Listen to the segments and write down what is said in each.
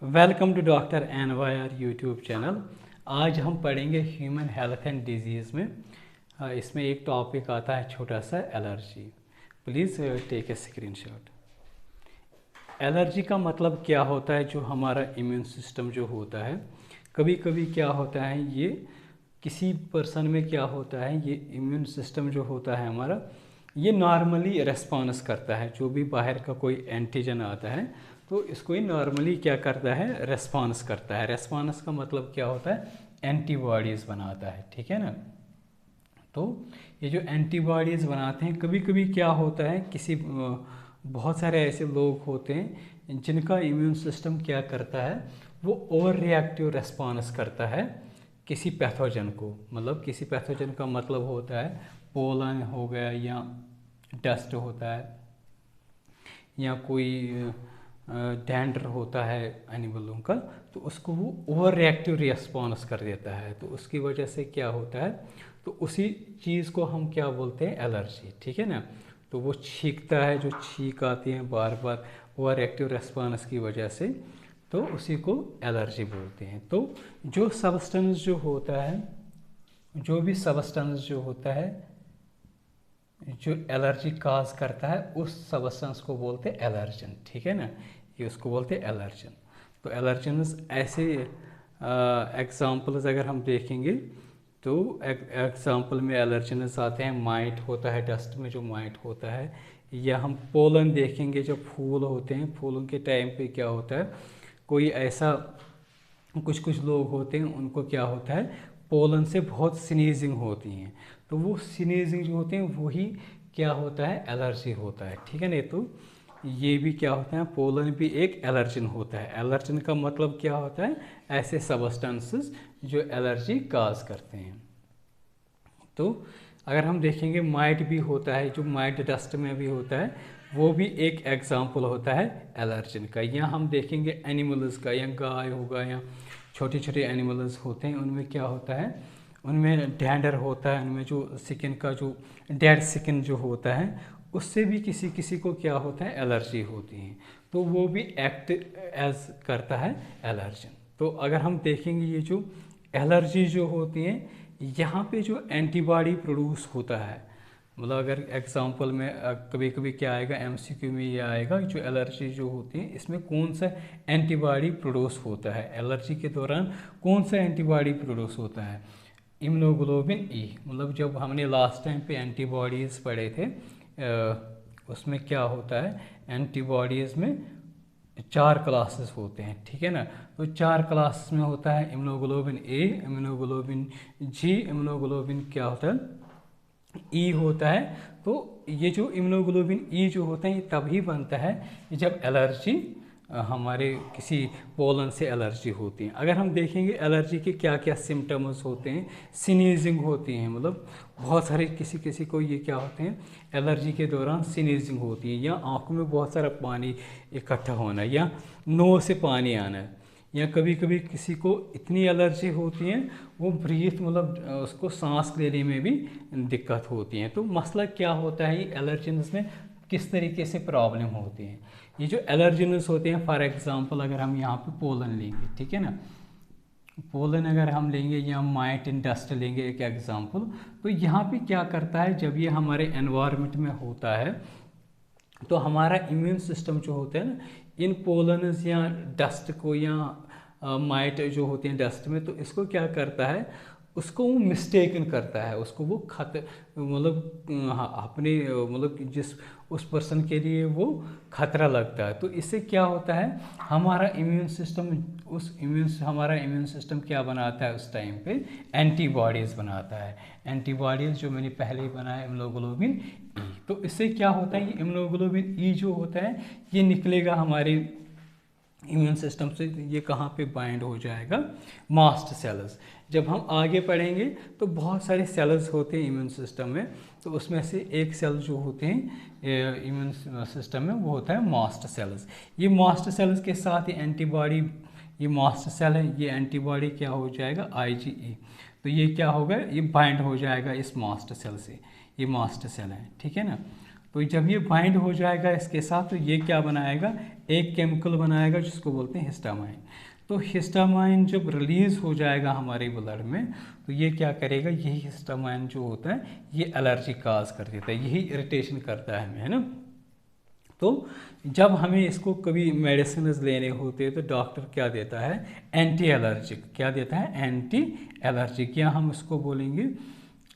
Welcome to doctor Enviro YouTube channel. आज हम पढ़ेंगे ह्यूमन हेल्थ एंड डिजीज़ में। इसमें एक टॉपिक आता है छोटा सा allergy. Please take a screenshot. Allergy का मतलब क्या होता है? जो हमारा इम्यून सिस्टम जो होता है, कभी कभी क्या होता है, ये किसी पर्सन में क्या होता है, ये इम्यून सिस्टम जो होता है हमारा, ये नॉर्मली रेस्पॉन्स करता है। जो भी बाहर का कोई एंटीजन आता है तो इसको ही नॉर्मली क्या करता है, रेस्पॉन्स करता है। रेस्पॉन्स का मतलब क्या होता है, एंटीबॉडीज़ बनाता है, ठीक है ना। तो ये जो एंटीबॉडीज़ बनाते हैं, कभी कभी क्या होता है, बहुत सारे ऐसे लोग होते हैं जिनका इम्यून सिस्टम क्या करता है, वो ओवर रिएक्टिव रेस्पॉन्स करता है किसी पैथोजन को। मतलब किसी पैथोजन का मतलब होता है पोलन हो गया, या डस्ट होता है, या कोई डैंड्र होता है एनिमलों का, तो उसको वो ओवर रिएक्टिव रिस्पॉन्स कर देता है। तो उसकी वजह से क्या होता है, तो उसी चीज़ को हम क्या बोलते हैं, एलर्जी, ठीक है ना। तो वो छींकता है, जो छींक आती है बार बार ओवर एक्टिव रेस्पॉन्स की वजह से, तो उसी को एलर्जी बोलते हैं। तो जो सबस्टेंस जो होता है, जो भी सबस्टेंस जो होता है जो एलर्जी काज करता है, उस सब्सटेंस को बोलते हैं एलर्जन, ठीक है ना। ये उसको बोलते हैं एलर्जन। तो एलर्जन्स ऐसे एग्जाम्पल्स अगर हम देखेंगे तो एग्जाम्पल में एलर्जन्स आते हैं, माइट होता है, डस्ट में जो माइट होता है, या हम पोलन देखेंगे, जो फूल होते हैं, फूलों के टाइम पे क्या होता है, कोई ऐसा कुछ कुछ लोग होते हैं उनको क्या होता है, पोलन से बहुत स्नीजिंग होती हैं। तो वो स्नीजिंग जो होते हैं वही क्या होता है, एलर्जी होता है, ठीक है ना। तो ये भी क्या होता है, पोलन भी एक एलर्जन होता है। एलर्जन का मतलब क्या होता है, ऐसे सबस्टेंसेस जो एलर्जी काज करते हैं। तो अगर हम देखेंगे माइट भी होता है, जो माइट डस्ट में भी होता है, वो भी एक एग्जाम्पल होता है एलर्जन का। या हम देखेंगे एनिमल्स का, या गाय होगा, या छोटे छोटे एनिमल्स होते हैं, उनमें क्या होता है, उनमें डैंडर होता है, उनमें जो स्किन का जो डेड स्किन जो होता है, उससे भी किसी किसी को क्या होता है, एलर्जी होती है। तो वो भी एक्ट एज करता है एलर्जन। तो अगर हम देखेंगे ये जो एलर्जी जो होती है, यहाँ पे जो एंटीबॉडी प्रोड्यूस होता है, मतलब अगर एग्जांपल में कभी कभी क्या आएगा, एमसीक्यू में ये आएगा, जो एलर्जी जो होती है इसमें कौन सा एंटीबॉडी प्रोड्यूस होता है, एलर्जी के दौरान कौन सा एंटीबॉडी प्रोड्यूस होता है, इम्यूनोग्लोबिन ई। मतलब जब हमने लास्ट टाइम पे एंटीबॉडीज़ पढ़े थे, उसमें क्या होता है, एंटीबॉडीज़ में 4 क्लासेस होते हैं, ठीक है ना। तो 4 क्लासेस में होता है इम्यूनोग्लोबिन ए, इम्यूनोग्लोबिन जी, इम्यूनोग्लोबिन क्या होता है, ई होता है। तो ये जो इम्यूनोग्लोबिन ई जो होता है, ये तभी बनता है जब एलर्जी हमारे किसी पोलन से एलर्जी होती है। अगर हम देखेंगे एलर्जी के क्या क्या सिम्टम्स होते हैं, स्नीजिंग होती हैं, मतलब बहुत सारे किसी किसी को ये क्या होते हैं, एलर्जी के दौरान स्नीजिंग होती है, या आँखों में बहुत सारा पानी इकट्ठा होना, या नोज से पानी आना, या कभी कभी किसी को इतनी एलर्जी होती है वो ब्रीथ, मतलब उसको सांस लेने में भी दिक्कत होती है। तो मसला क्या होता है, ये एलर्जेंस में किस तरीके से प्रॉब्लम होती है। ये जो एलर्जेंस होते हैं, फॉर एग्जांपल अगर हम यहाँ पे पोलन लेंगे, ठीक है ना, पोलन अगर हम लेंगे, या माइट इन डस्ट लेंगे एक एग्जांपल, तो यहाँ पे क्या करता है, जब ये हमारे एनवायरनमेंट में होता है, तो हमारा इम्यून सिस्टम जो होता है ना, इन पोलन्स या डस्ट को, या माइट जो होते हैं डस्ट में, तो इसको क्या करता है, उसको वो मिस्टेकन करता है, उसको वो मतलब अपने मतलब जिस उस पर्सन के लिए वो खतरा लगता है। तो इससे क्या होता है, हमारा इम्यून सिस्टम हमारा इम्यून सिस्टम क्या बनाता है उस टाइम पे, एंटीबॉडीज़ बनाता है। एंटीबॉडीज़ जो मैंने पहले ही बनाया, इम्यूनोग्लोबिन ई। तो इससे क्या होता है, ये इम्यूनोग्लोबिन ई जो होता है, ये निकलेगा हमारे इम्यून सिस्टम से, ये कहाँ पे बाइंड हो जाएगा, मास्ट सेल्स। जब हम आगे पढ़ेंगे तो बहुत सारे सेल्स होते हैं इम्यून सिस्टम में, तो उसमें से एक सेल जो होते हैं इम्यून सिस्टम में, वो होता है मास्ट सेल्स। ये मास्ट सेल्स के साथ ही एंटीबॉडी, ये मास्ट सेल है, ये एंटीबॉडी क्या हो जाएगा, IgE। तो ये क्या होगा, ये बाइंड हो जाएगा इस मास्ट सेल से, ये मास्ट सेल है, ठीक है ना। तो जब ये बाइंड हो जाएगा इसके साथ तो ये क्या बनाएगा, एक केमिकल बनाएगा जिसको बोलते हैं हिस्टामाइन। तो हिस्टामाइन जब रिलीज हो जाएगा हमारे ब्लड में तो ये क्या करेगा, यही हिस्टामाइन जो होता है ये एलर्जी काज कर देता है, यही इरिटेशन करता है हमें, है ना। तो जब हमें इसको कभी मेडिसिन लेने होते हैं तो डॉक्टर क्या देता है, एंटी एलर्जिक, क्या देता है, एंटी एलर्जिक, या हम उसको बोलेंगे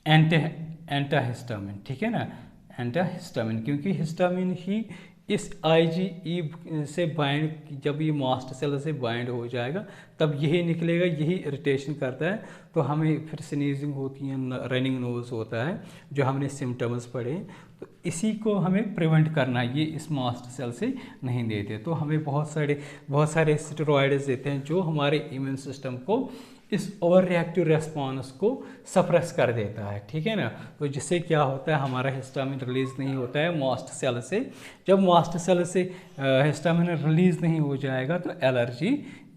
एंटाहिस्टामिन, ठीक है ना, एंटाहिस्टामिन, क्योंकि हिस्टामिन ही इस IgE से बाइंड, जब ये मास्ट सेल से बाइंड हो जाएगा तब यही निकलेगा, यही इरिटेशन करता है। तो हमें फिर स्नीजिंग होती है, रनिंग नोज होता है, जो हमने सिम्टम्स पढ़े, तो इसी को हमें प्रिवेंट करना है, ये इस मास्ट सेल से नहीं देते। तो हमें बहुत सारे स्टेरॉइड्स देते हैं जो हमारे इम्यून सिस्टम को, इस ओवर रिएक्टिव रेस्पॉन्स को सप्रेस कर देता है, ठीक है ना। तो जिससे क्या होता है, हमारा हिस्टामिन रिलीज नहीं होता है मास्ट सेल से। जब मास्ट सेल से हिस्टामिन रिलीज नहीं हो जाएगा तो एलर्जी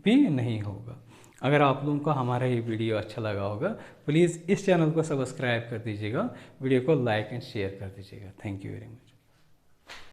भी नहीं होगा। अगर आप लोगों को हमारा ये वीडियो अच्छा लगा होगा, प्लीज़ इस चैनल को सब्सक्राइब कर दीजिएगा, वीडियो को लाइक एंड शेयर कर दीजिएगा। Thank you very much.